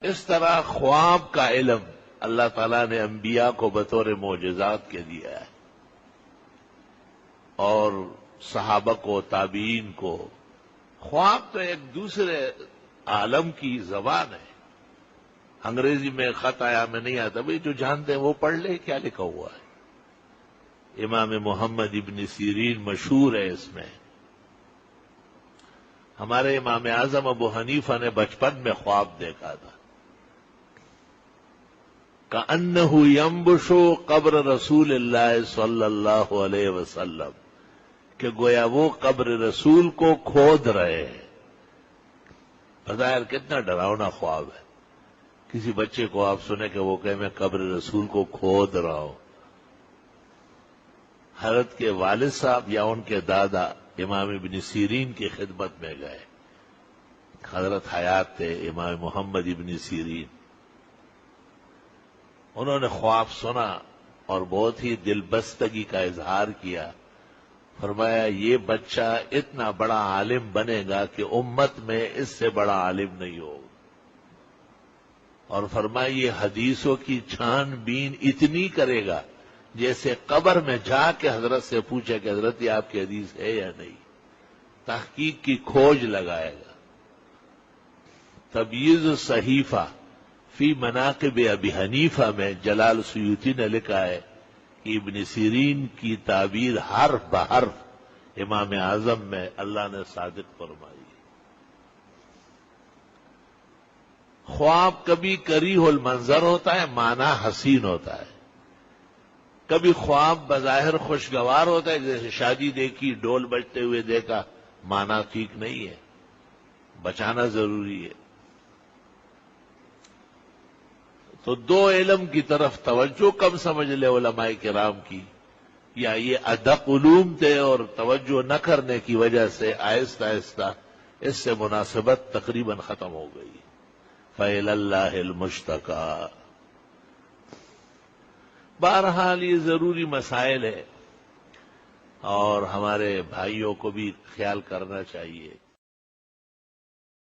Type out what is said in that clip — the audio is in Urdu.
اس طرح خواب کا علم اللہ تعالیٰ نے انبیاء کو بطور معجزات کے دیا ہے، اور صحابہ کو، تابعین کو۔ خواب تو ایک دوسرے عالم کی زبان ہے۔ انگریزی میں خط آیا، میں نہیں آتا، بھئی جو جانتے ہیں وہ پڑھ لے کیا لکھا ہوا ہے۔ امام محمد ابن سیرین مشہور ہے اس میں۔ ہمارے امام اعظم ابو حنیفہ نے بچپن میں خواب دیکھا تھا، کأنہ ینبش قبر رسول اللہ صلی اللہ علیہ وسلم، کہ گویا وہ قبر رسول کو کھود رہے ہیں۔ بظاہر کتنا ڈراؤنا خواب ہے۔ کسی بچے کو آپ سنیں کہ وہ کہے میں قبر رسول کو کھود رہا ہوں۔ حضرت کے والد صاحب یا ان کے دادا امام ابن سیرین کی خدمت میں گئے، حضرت حیات تھے امام محمد ابن سیرین۔ انہوں نے خواب سنا اور بہت ہی دل بستگی کا اظہار کیا۔ فرمایا یہ بچہ اتنا بڑا عالم بنے گا کہ امت میں اس سے بڑا عالم نہیں ہوگا، اور فرمایا یہ حدیثوں کی چھان بین اتنی کرے گا جیسے قبر میں جا کے حضرت سے پوچھے کہ حضرت یہ آپ کی حدیث ہے یا نہیں، تحقیق کی کھوج لگائے گا۔ تبییض الصحیفہ فی مناقب ابی حنیفہ میں جلال سیوطی نے لکھا ہے کہ ابن سیرین کی تعبیر حرف بحرف امام اعظم میں اللہ نے صادق فرمائی۔ خواب کبھی کریہ المنظر ہوتا ہے، معنی حسین ہوتا ہے، کبھی خواب بظاہر خوشگوار ہوتا ہے، جیسے شادی دیکھی، ڈول بجتے ہوئے دیکھا، معنی ٹھیک نہیں ہے، بچانا ضروری ہے۔ تو دو علم کی طرف توجہ کم سمجھ لے علماء کرام کی، یا یہ ادق علوم تھے اور توجہ نہ کرنے کی وجہ سے آہستہ آہستہ اس سے مناسبت تقریباً ختم ہو گئی۔ فَإِلَى اللَّهِ الْمُشْتَكَى۔ بہرحال یہ ضروری مسائل ہے اور ہمارے بھائیوں کو بھی خیال کرنا چاہیے